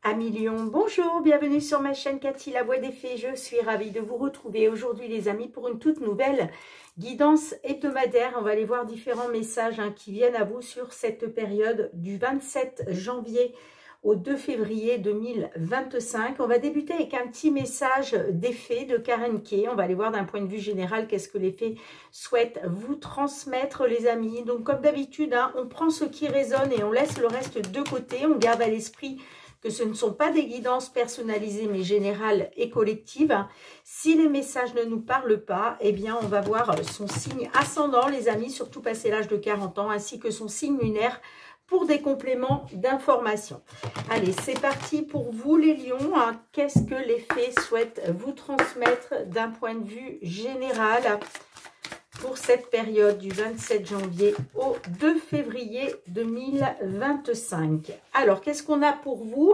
Amis Lion, bonjour, bienvenue sur ma chaîne Cathy, la voix des fées. Je suis ravie de vous retrouver aujourd'hui les amis pour une toute nouvelle guidance hebdomadaire. On va aller voir différents messages qui viennent à vous sur cette période du 27 janvier au 2 février 2025. On va débuter avec un petit message des fées de Karen Kay. On va aller voir d'un point de vue général qu'est-ce que les fées souhaitent vous transmettre les amis. Donc comme d'habitude, on prend ce qui résonne et on laisse le reste de côté. On garde à l'esprit que ce ne sont pas des guidances personnalisées mais générales et collectives. Si les messages ne nous parlent pas, eh bien on va voir son signe ascendant les amis, surtout passé l'âge de 40 ans, ainsi que son signe lunaire pour des compléments d'information. Allez, c'est parti pour vous les lions. Qu'est-ce que les fées souhaitent vous transmettre d'un point de vue général pour cette période du 27 janvier au 2 février 2025. Alors, qu'est-ce qu'on a pour vous?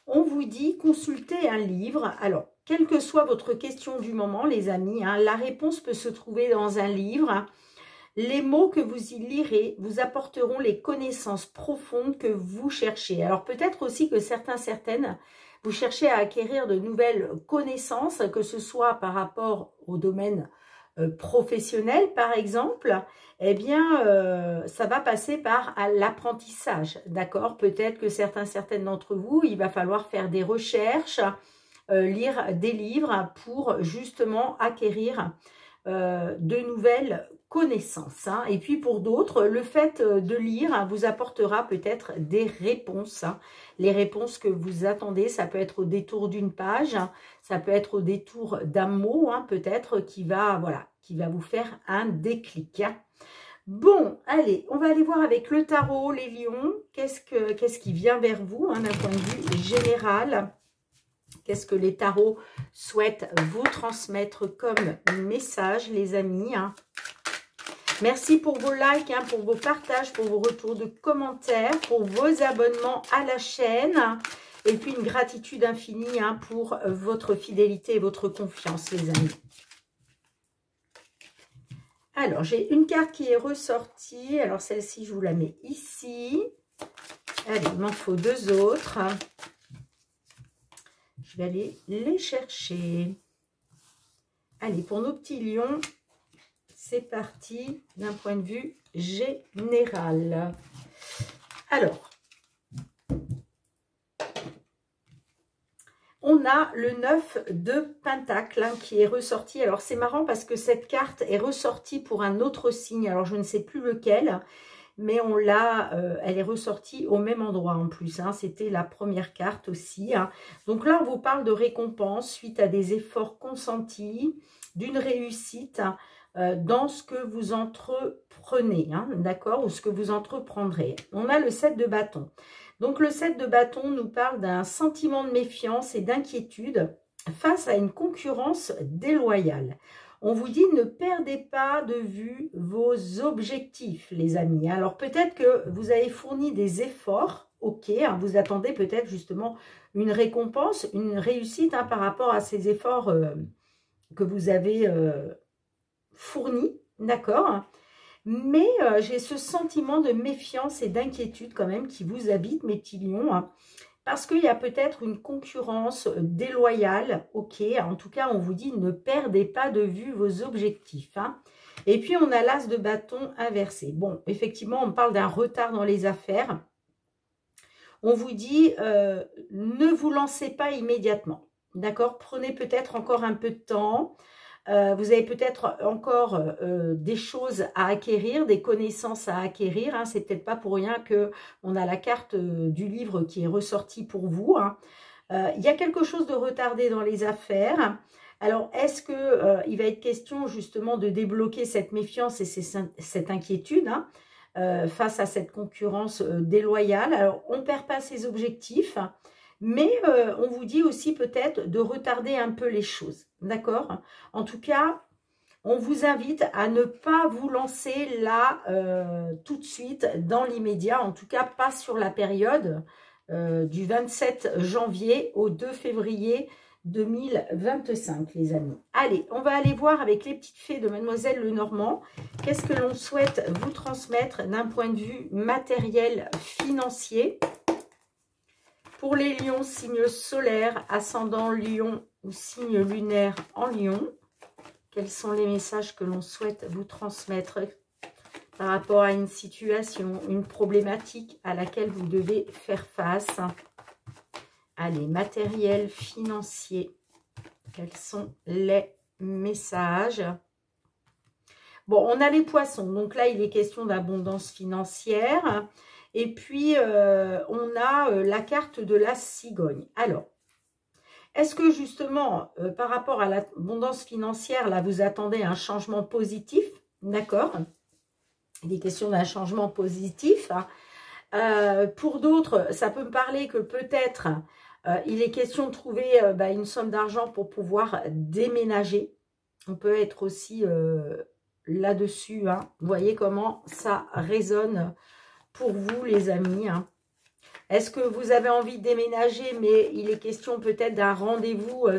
On vous dit consultez un livre. Alors, quelle que soit votre question du moment, les amis, la réponse peut se trouver dans un livre. Les mots que vous y lirez vous apporteront les connaissances profondes que vous cherchez. Alors, peut-être aussi que certaines, vous cherchez à acquérir de nouvelles connaissances, que ce soit par rapport au domaine professionnel par exemple, eh bien ça va passer par l'apprentissage, d'accord? Peut-être que certaines d'entre vous, il va falloir faire des recherches, lire des livres pour justement acquérir de nouvelles connaissances. Et puis pour d'autres, le fait de lire vous apportera peut-être des réponses. Les réponses que vous attendez, ça peut être au détour d'une page, ça peut être au détour d'un mot, peut-être qui va vous faire un déclic. Bon, allez, on va aller voir avec le tarot, les lions. Qu'est-ce qui vient vers vous d'un point de vue général? Qu'est-ce que les tarots souhaitent vous transmettre comme message, les amis? Merci pour vos likes, pour vos partages, pour vos retours de commentaires, pour vos abonnements à la chaîne. Et puis une gratitude infinie pour votre fidélité et votre confiance, les amis. Alors, j'ai une carte qui est ressortie. Alors, celle-ci, je vous la mets ici. Allez, il m'en faut deux autres. Je vais aller les chercher. Allez, pour nos petits lions, c'est parti d'un point de vue général. Alors, on a le 9 de Pentacle qui est ressorti. Alors, c'est marrant parce que cette carte est ressortie pour un autre signe. Alors, je ne sais plus lequel, mais on l'a, elle est ressortie au même endroit en plus. C'était la première carte aussi. Donc là, on vous parle de récompense suite à des efforts consentis, d'une réussite dans ce que vous entreprenez, d'accord, ou ce que vous entreprendrez. On a le 7 de bâton. Donc, le 7 de bâton nous parle d'un sentiment de méfiance et d'inquiétude face à une concurrence déloyale. On vous dit, ne perdez pas de vue vos objectifs, les amis. Alors, peut-être que vous avez fourni des efforts, ok, vous attendez peut-être justement une récompense, une réussite par rapport à ces efforts que vous avez fournis, d'accord? Mais j'ai ce sentiment de méfiance et d'inquiétude quand même qui vous habite, mes petits lions, parce qu'il y a peut-être une concurrence déloyale, ok. En tout cas, on vous dit, ne perdez pas de vue vos objectifs. Et puis, on a l'as de bâton inversé. Bon, effectivement, on parle d'un retard dans les affaires. On vous dit, ne vous lancez pas immédiatement, d'accord? Prenez peut-être encore un peu de temps. Vous avez peut-être encore des choses à acquérir, des connaissances à acquérir. C'est peut-être pas pour rien qu'on a la carte du livre qui est ressortie pour vous. Il y a quelque chose de retardé dans les affaires. Alors, est-ce que il va être question justement de débloquer cette méfiance et cette inquiétude face à cette concurrence déloyale? Alors, on ne perd pas ses objectifs. Mais on vous dit aussi peut-être de retarder un peu les choses, d'accord? En tout cas, on vous invite à ne pas vous lancer là tout de suite dans l'immédiat, en tout cas pas sur la période du 27 janvier au 2 février 2025, les amis. Allez, on va aller voir avec les petites fées de Mademoiselle Lenormand, qu'est-ce que l'on souhaite vous transmettre d'un point de vue matériel, financier, Pour les lions, signe solaire, ascendant lion ou signe lunaire en lion, quels sont les messages que l'on souhaite vous transmettre par rapport à une situation, une problématique à laquelle vous devez faire face? Allez, matériel, financier, quels sont les messages? Bon, on a les poissons, donc là, il est question d'abondance financière. Et puis, on a la carte de la cigogne. Alors, est-ce que justement, par rapport à l'abondance financière, là, vous attendez un changement positif? D'accord. Il est question d'un changement positif. Pour d'autres, ça peut me parler que peut-être, il est question de trouver une somme d'argent pour pouvoir déménager. On peut être aussi là-dessus. Hein. Vous voyez comment ça résonne pour vous, les amis. Hein. Est-ce que vous avez envie de déménager, mais il est question peut-être d'un rendez-vous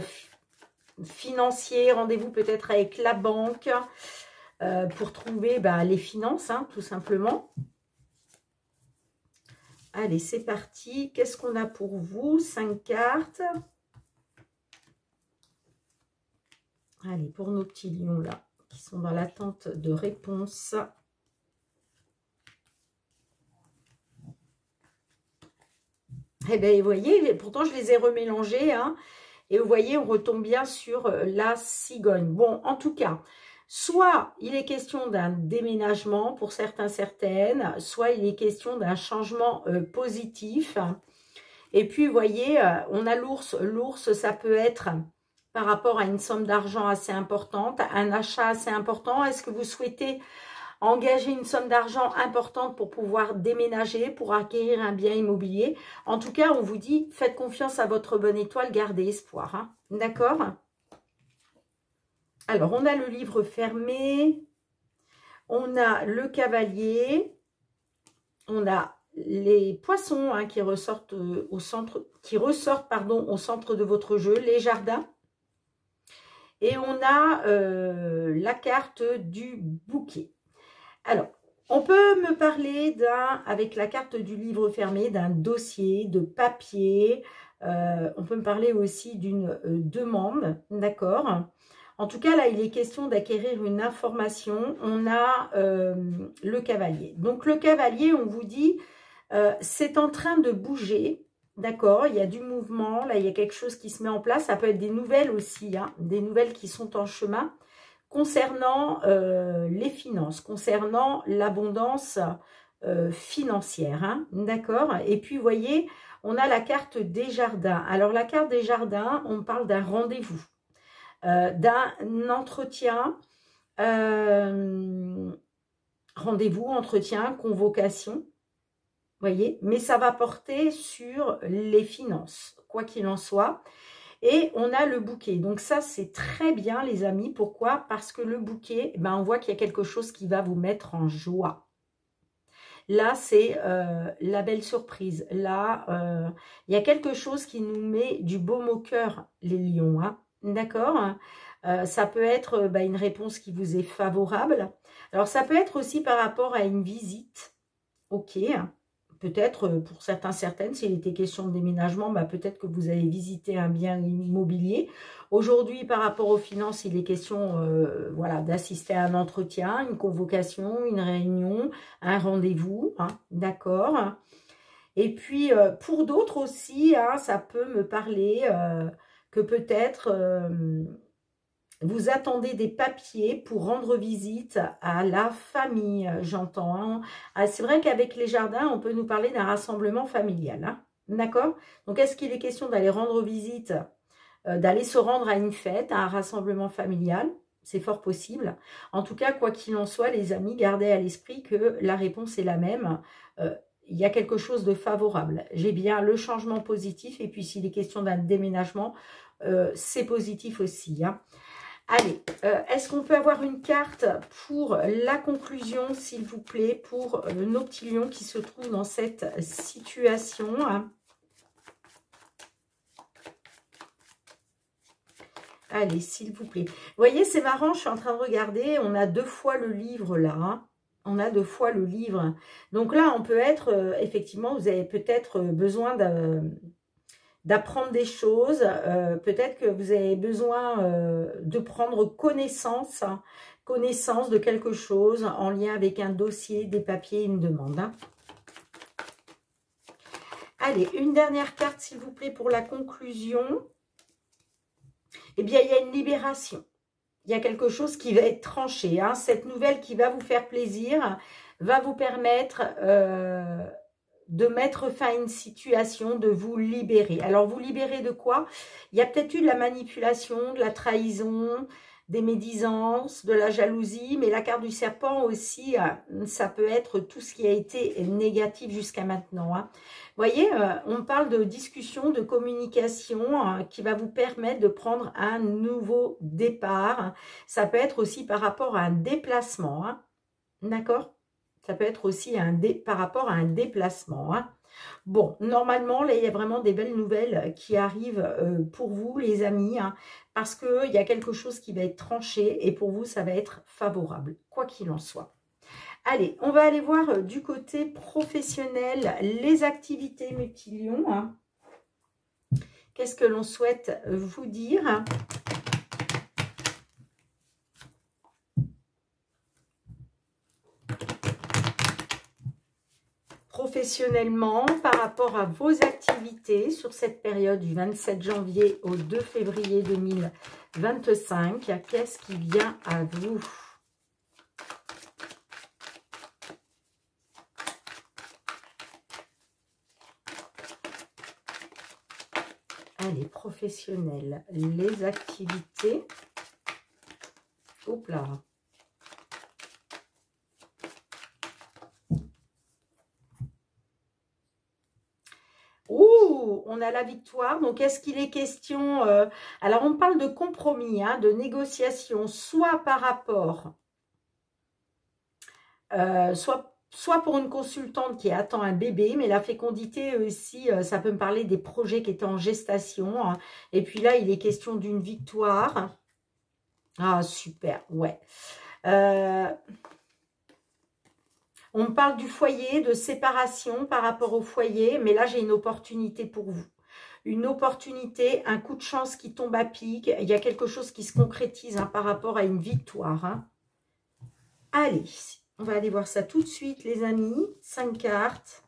financier, rendez-vous peut-être avec la banque pour trouver les finances, hein, tout simplement. Allez, c'est parti. Qu'est-ce qu'on a pour vous? 5 cartes. Allez, pour nos petits lions là, qui sont dans l'attente de réponse. Eh bien, vous voyez, pourtant je les ai remélangés, hein, et vous voyez, on retombe bien sur la cigogne. Bon, en tout cas, soit il est question d'un déménagement pour certains, certaines, soit il est question d'un changement positif. Et puis, vous voyez, on a l'ours. L'ours, ça peut être par rapport à une somme d'argent assez importante, un achat assez important. Est-ce que vous souhaitez engager une somme d'argent importante pour pouvoir déménager, pour acquérir un bien immobilier? En tout cas, on vous dit, faites confiance à votre bonne étoile, gardez espoir. Hein. D'accord? Alors, on a le livre fermé, on a le cavalier, on a les poissons hein, qui ressortent au centre, au centre de votre jeu, les jardins. Et on a la carte du bouquet. Alors, on peut me parler avec la carte du livre fermé, d'un dossier, de papier. On peut me parler aussi d'une demande, d'accord? En tout cas, là, il est question d'acquérir une information. On a le cavalier. Donc, le cavalier, on vous dit, c'est en train de bouger. D'accord, il y a du mouvement, là il y a quelque chose qui se met en place, ça peut être des nouvelles aussi, hein, des nouvelles qui sont en chemin concernant les finances, concernant l'abondance financière, hein, d'accord. Et puis vous voyez, on a la carte des jardins. Alors la carte des jardins, on parle d'un rendez-vous, d'un entretien, rendez-vous, entretien, convocation. Voyez, mais ça va porter sur les finances, quoi qu'il en soit. Et on a le bouquet. Donc ça, c'est très bien, les amis. Pourquoi? Parce que le bouquet, on voit qu'il y a quelque chose qui va vous mettre en joie. Là, c'est la belle surprise. Là, il y a quelque chose qui nous met du baume au cœur, les lions. Hein. D'accord? Ça peut être une réponse qui vous est favorable. Alors, ça peut être aussi par rapport à une visite. Ok, peut-être pour certains, certaines, s'il était question de déménagement, peut-être que vous allez visiter un bien immobilier. Aujourd'hui, par rapport aux finances, il est question voilà, d'assister à un entretien, une convocation, une réunion, un rendez-vous, hein, d'accord. Et puis, pour d'autres aussi, hein, ça peut me parler que peut-être vous attendez des papiers pour rendre visite à la famille, j'entends. Hein. Ah, c'est vrai qu'avec les jardins, on peut nous parler d'un rassemblement familial. Hein. D'accord? Donc, est-ce qu'il est question d'aller rendre visite, d'aller se rendre à une fête, à un rassemblement familial? C'est fort possible. En tout cas, quoi qu'il en soit, les amis, gardez à l'esprit que la réponse est la même. Il y a quelque chose de favorable. J'ai bien le changement positif. Et puis, s'il est question d'un déménagement, c'est positif aussi. Hein. Allez, est-ce qu'on peut avoir une carte pour la conclusion, s'il vous plaît, pour nos petits lions qui se trouvent dans cette situation? Allez, s'il vous plaît. Vous voyez, c'est marrant, je suis en train de regarder, on a 2 fois le livre là. Hein. On a 2 fois le livre. Donc là, on peut être, effectivement, vous avez peut-être besoin d'apprendre des choses. Peut-être que vous avez besoin de prendre connaissance, hein, connaissance de quelque chose en lien avec un dossier, des papiers, une demande. Hein. Allez, une dernière carte, s'il vous plaît, pour la conclusion. Eh bien, il y a une libération. Il y a quelque chose qui va être tranché. Hein. Cette nouvelle qui va vous faire plaisir va vous permettre de mettre fin à une situation, de vous libérer. Alors, vous libérer de quoi? Il y a peut-être eu de la manipulation, de la trahison, des médisances, de la jalousie, mais la carte du serpent aussi, ça peut être tout ce qui a été négatif jusqu'à maintenant. Hein. Vous voyez, on parle de discussion, de communication qui va vous permettre de prendre un nouveau départ. Ça peut être aussi par rapport à un déplacement, hein. D'accord? Ça peut être aussi par rapport à un déplacement. Hein. Bon, normalement, là, il y a vraiment des belles nouvelles qui arrivent pour vous, les amis, hein, parce qu'il y a quelque chose qui va être tranché et pour vous, ça va être favorable, quoi qu'il en soit. Allez, on va aller voir du côté professionnel les activités multilions. Hein. Qu'est-ce que l'on souhaite vous dire ? Professionnellement, par rapport à vos activités sur cette période du 27 janvier au 2 février 2025, qu'est-ce qui vient à vous ? Allez, professionnels, les activités. Hop là. On a la victoire. Donc, est-ce qu'il est question... alors, on parle de compromis, hein, de négociation, soit par rapport... soit pour une consultante qui attend un bébé, mais la fécondité aussi, ça peut me parler des projets qui étaient en gestation. Hein. Et puis là, il est question d'une victoire. Ah, super, ouais. On me parle du foyer, de séparation par rapport au foyer, mais là, j'ai une opportunité pour vous. Une opportunité, un coup de chance qui tombe à pic. Il y a quelque chose qui se concrétise hein, par rapport à une victoire. Hein. Allez, on va aller voir ça tout de suite, les amis. 5 cartes.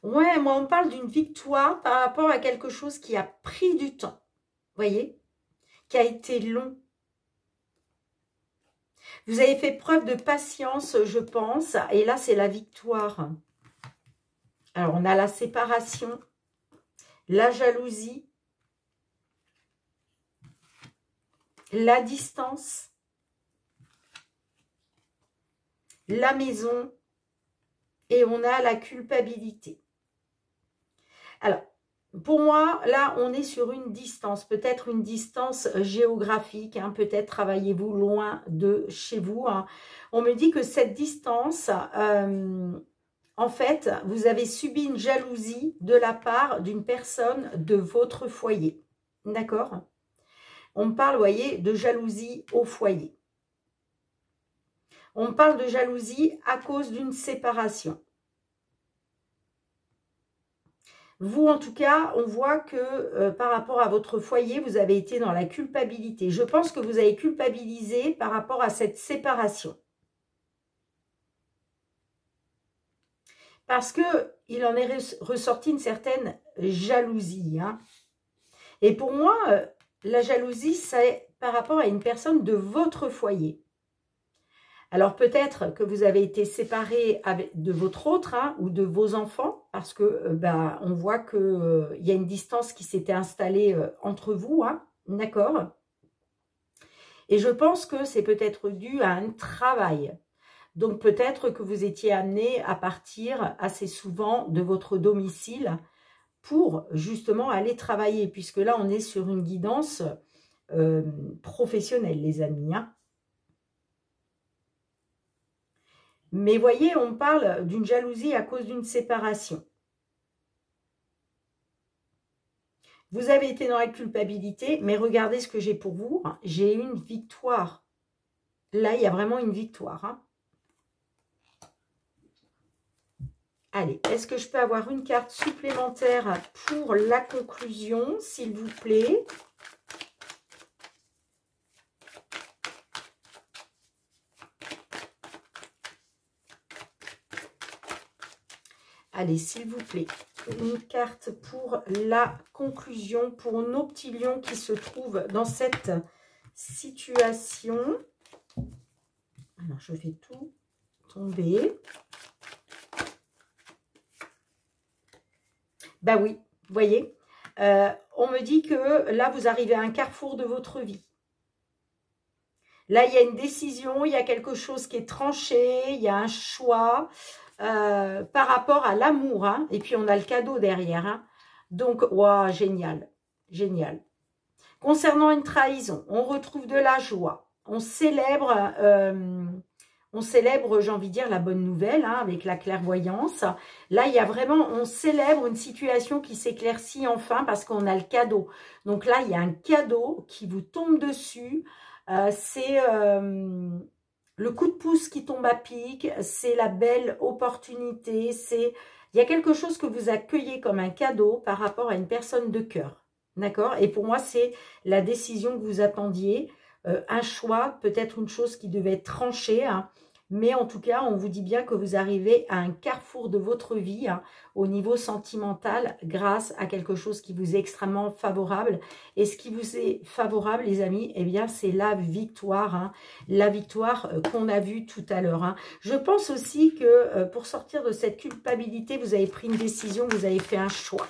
Ouais, moi, on parle d'une victoire par rapport à quelque chose qui a pris du temps. Vous voyez? Qui a été long. Vous avez fait preuve de patience, je pense. Et là, c'est la victoire. Alors, on a la séparation, la jalousie, la distance, la maison et on a la culpabilité. Alors, pour moi, là, on est sur une distance, peut-être une distance géographique, hein, peut-être travaillez-vous loin de chez vous. Hein. On me dit que cette distance, en fait, vous avez subi une jalousie de la part d'une personne de votre foyer. D'accord ? On me parle, vous voyez, de jalousie au foyer. On me parle de jalousie à cause d'une séparation. Vous, en tout cas, on voit que par rapport à votre foyer, vous avez été dans la culpabilité. Je pense que vous avez culpabilisé par rapport à cette séparation. Parce qu'il en est ressorti une certaine jalousie. Hein. Et pour moi, la jalousie, c'est par rapport à une personne de votre foyer. Alors peut-être que vous avez été séparé de votre autre hein, ou de vos enfants parce que on voit qu'il y a une distance qui s'était installée entre vous, hein, d'accord? Et je pense que c'est peut-être dû à un travail. Donc peut-être que vous étiez amené à partir assez souvent de votre domicile pour justement aller travailler puisque là on est sur une guidance professionnelle les amis, hein. Mais voyez, on parle d'une jalousie à cause d'une séparation. Vous avez été dans la culpabilité, mais regardez ce que j'ai pour vous. J'ai une victoire. Là, il y a vraiment une victoire. Hein. Allez, est-ce que je peux avoir une carte supplémentaire pour la conclusion, s'il vous plaît? Allez, s'il vous plaît, une carte pour la conclusion, pour nos petits lions qui se trouvent dans cette situation. Alors, je vais tout tomber. Bah oui, vous voyez, on me dit que là, vous arrivez à un carrefour de votre vie. Là, il y a une décision, il y a quelque chose qui est tranché, il y a un choix par rapport à l'amour. Hein, et puis, on a le cadeau derrière. Hein. Donc, wow, génial, génial. Concernant une trahison, on retrouve de la joie. On célèbre, j'ai envie de dire, la bonne nouvelle hein, avec la clairvoyance. Là, il y a vraiment, on célèbre une situation qui s'éclaircit enfin parce qu'on a le cadeau. Donc là, il y a un cadeau qui vous tombe dessus. C'est le coup de pouce qui tombe à pic. C'est la belle opportunité. Il y a quelque chose que vous accueillez comme un cadeau par rapport à une personne de cœur. D'accord? Et pour moi, c'est la décision que vous attendiez. Un choix, peut-être une chose qui devait être tranchée. Hein, mais en tout cas, on vous dit bien que vous arrivez à un carrefour de votre vie hein, au niveau sentimental grâce à quelque chose qui vous est extrêmement favorable. Et ce qui vous est favorable, les amis, eh bien, c'est la victoire. Hein, la victoire qu'on a vue tout à l'heure. Hein. Je pense aussi que pour sortir de cette culpabilité, vous avez pris une décision, vous avez fait un choix.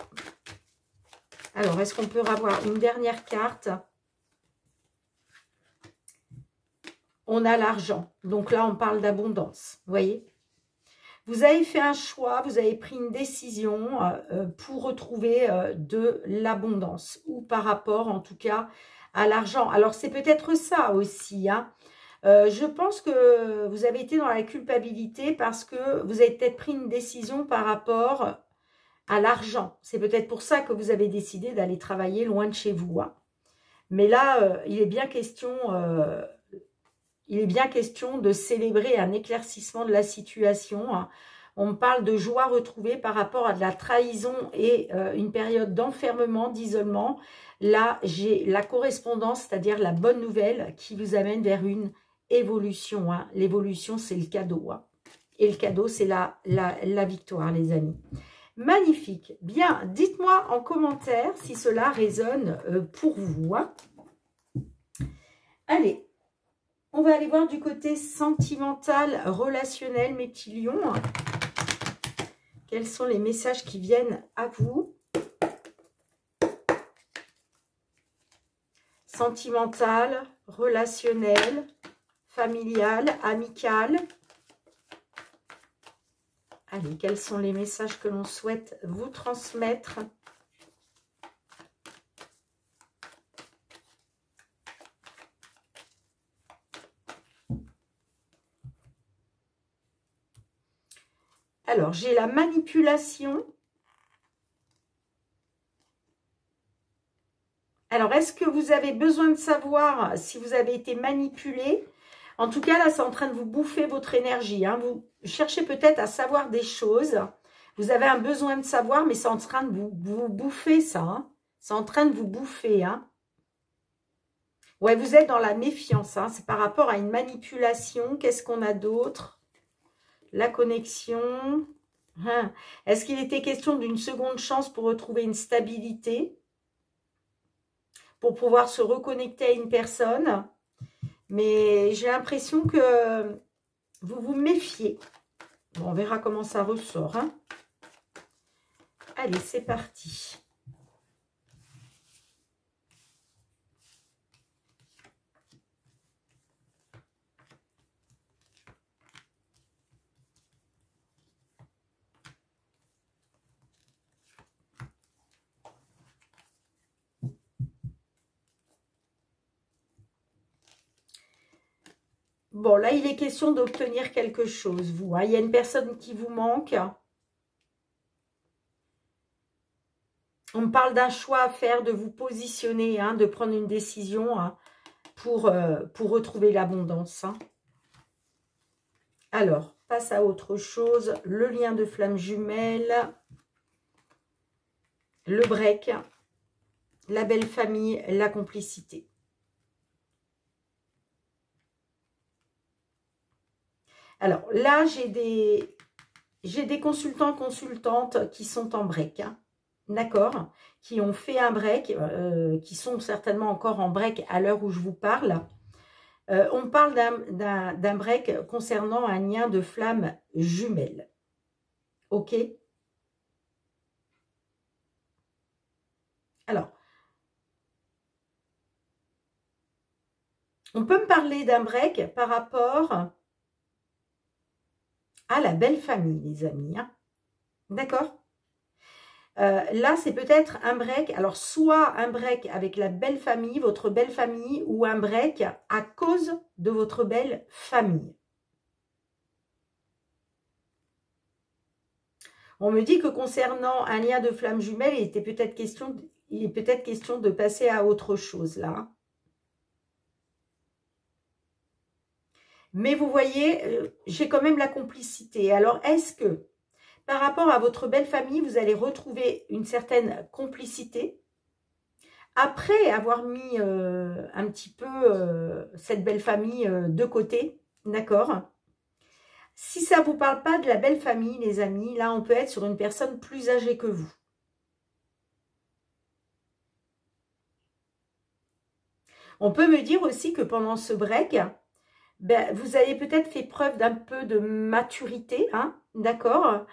Alors, est-ce qu'on peut avoir une dernière carte? On a l'argent. Donc là, on parle d'abondance. Vous voyez? Vous avez fait un choix, vous avez pris une décision pour retrouver de l'abondance. Ou par rapport, en tout cas, à l'argent. Alors, c'est peut-être ça aussi. Hein. Je pense que vous avez été dans la culpabilité parce que vous avez peut-être pris une décision par rapport à l'argent. C'est peut-être pour ça que vous avez décidé d'aller travailler loin de chez vous. Hein. Mais là, il est bien question de célébrer un éclaircissement de la situation. Hein. On me parle de joie retrouvée par rapport à de la trahison et une période d'enfermement, d'isolement. Là, j'ai la correspondance, c'est-à-dire la bonne nouvelle qui vous amène vers une évolution. Hein. L'évolution, c'est le cadeau. Hein. Et le cadeau, c'est la victoire, les amis. Magnifique. Bien, dites-moi en commentaire si cela résonne pour vous. Hein. Allez, on va aller voir du côté sentimental, relationnel, mes petits lions. Quels sont les messages qui viennent à vous? Sentimental, relationnel, familial, amical. Allez, quels sont les messages que l'on souhaite vous transmettre? Alors, j'ai la manipulation. Alors, est-ce que vous avez besoin de savoir si vous avez été manipulé? En tout cas, là, c'est en train de vous bouffer votre énergie. Hein. Vous cherchez peut-être à savoir des choses. Vous avez un besoin de savoir, mais c'est en train de vous bouffer ça. Hein. C'est en train de vous bouffer. Hein. Ouais, vous êtes dans la méfiance. Hein. C'est par rapport à une manipulation. Qu'est-ce qu'on a d'autre? La connexion. Hein. Est-ce qu'il était question d'une seconde chance pour retrouver une stabilité? Pour pouvoir se reconnecter à une personne? Mais j'ai l'impression que vous vous méfiez. Bon, on verra comment ça ressort. Hein. Allez, c'est parti. Bon, là, il est question d'obtenir quelque chose, vous. Hein. Il y a une personne qui vous manque. On me parle d'un choix à faire, de vous positionner, hein, de prendre une décision hein, pour retrouver l'abondance. Hein. Alors, passe à autre chose. Le lien de flamme jumelle. Le break. La belle famille. La complicité. Alors, là, j'ai des consultants, consultantes qui sont en break. Hein. D'accord, qui ont fait un break, qui sont certainement encore en break à l'heure où je vous parle. On parle d'un break concernant un lien de flamme jumelle. Ok? Alors, on peut me parler d'un break par rapport à la belle famille, les amis. Hein. D'accord? Là, c'est peut-être un break, alors soit un break avec la belle famille, votre belle famille, ou un break à cause de votre belle famille. On me dit que concernant un lien de flamme jumelle, il est peut-être question de passer à autre chose là. Mais vous voyez, j'ai quand même la complicité. Alors, est-ce que par rapport à votre belle famille, vous allez retrouver une certaine complicité après avoir mis un petit peu cette belle famille de côté, d'accord? Si ça ne vous parle pas de la belle famille, les amis, là, on peut être sur une personne plus âgée que vous. On peut me dire aussi que pendant ce break, ben, vous avez peut-être fait preuve d'un peu de maturité, hein, d'accord?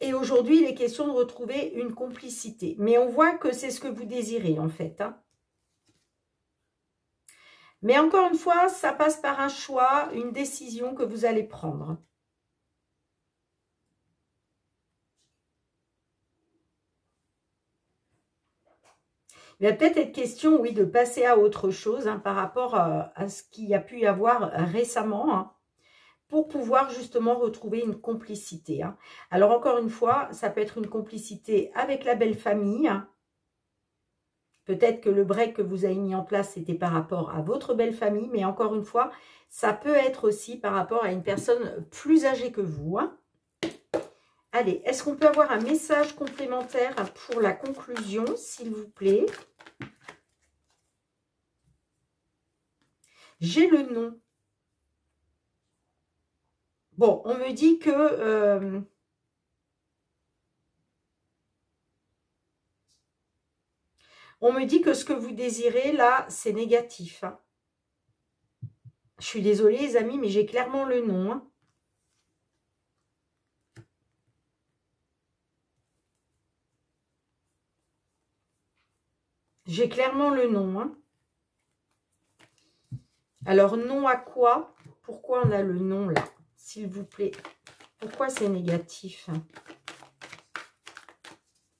Et aujourd'hui, il est question de retrouver une complicité. Mais on voit que c'est ce que vous désirez, en fait. Hein. Mais encore une fois, ça passe par un choix, une décision que vous allez prendre. Il va peut-être être question, oui, de passer à autre chose hein, par rapport à ce qu'il y a pu y avoir récemment, hein, pour pouvoir justement retrouver une complicité. Hein. Alors encore une fois, ça peut être une complicité avec la belle famille. Hein. Peut-être que le break que vous avez mis en place, c'était par rapport à votre belle famille, mais encore une fois, ça peut être aussi par rapport à une personne plus âgée que vous. Hein. Allez, est-ce qu'on peut avoir un message complémentaire pour la conclusion, s'il vous plaît? J'ai le nom. Bon, on me dit que... on me dit que ce que vous désirez, là, c'est négatif. Hein. Je suis désolée, les amis, mais j'ai clairement le nom. Hein. J'ai clairement le nom. Hein. Alors, nom à quoi? Pourquoi on a le nom là? S'il vous plaît. Pourquoi c'est négatif?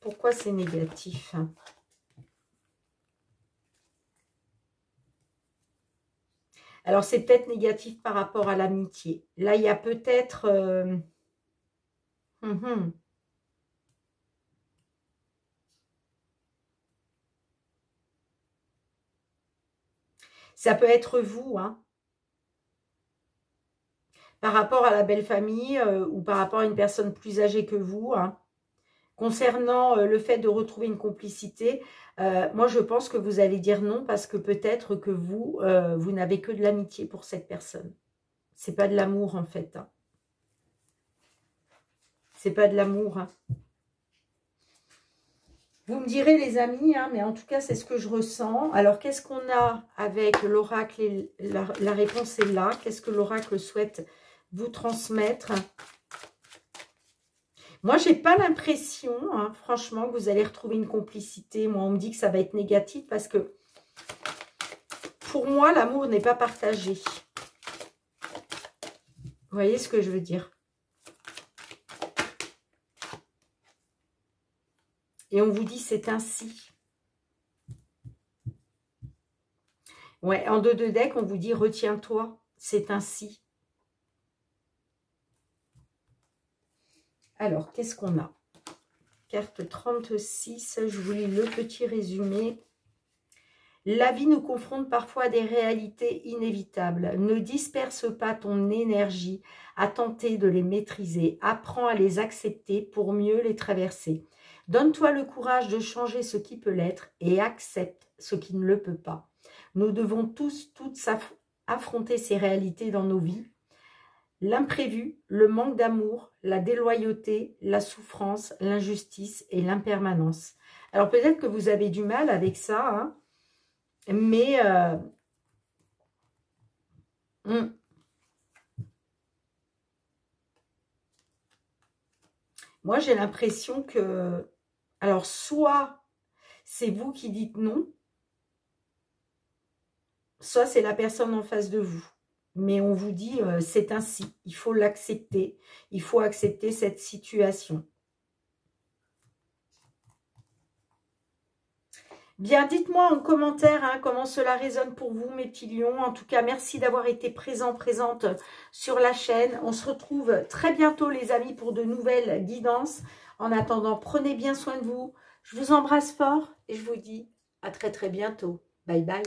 Pourquoi c'est négatif? Alors, c'est peut-être négatif par rapport à l'amitié. Là, il y a peut-être... Ça peut être vous, hein. Par rapport à la belle famille ou par rapport à une personne plus âgée que vous. Hein. Concernant le fait de retrouver une complicité, moi je pense que vous allez dire non parce que peut-être que vous, vous n'avez que de l'amitié pour cette personne. C'est pas de l'amour en fait. Hein. C'est pas de l'amour. Hein. Vous me direz les amis, hein, mais en tout cas c'est ce que je ressens. Alors qu'est-ce qu'on a avec l'oracle? La réponse est là. Qu'est-ce que l'oracle souhaite vous transmettre? Moi, j'ai pas l'impression, hein, franchement, que vous allez retrouver une complicité. Moi, on me dit que ça va être négatif parce que, pour moi, l'amour n'est pas partagé. Vous voyez ce que je veux dire? Et on vous dit c'est ainsi. Ouais, en 2 de deck, on vous dit retiens-toi, c'est ainsi. Alors, qu'est-ce qu'on a? Carte 36, je vous lis le petit résumé. La vie nous confronte parfois à des réalités inévitables. Ne disperse pas ton énergie à tenter de les maîtriser. Apprends à les accepter pour mieux les traverser. Donne-toi le courage de changer ce qui peut l'être et accepte ce qui ne le peut pas. Nous devons toutes affronter ces réalités dans nos vies. L'imprévu, le manque d'amour, la déloyauté, la souffrance, l'injustice et l'impermanence. Alors peut-être que vous avez du mal avec ça, hein, mais moi j'ai l'impression que, alors soit c'est vous qui dites non, soit c'est la personne en face de vous. Mais on vous dit, c'est ainsi, il faut l'accepter, il faut accepter cette situation. Bien, dites-moi en commentaire hein, comment cela résonne pour vous, mes petits lions. En tout cas, merci d'avoir été présente sur la chaîne. On se retrouve très bientôt, les amis, pour de nouvelles guidances. En attendant, prenez bien soin de vous. Je vous embrasse fort et je vous dis à très bientôt. Bye bye.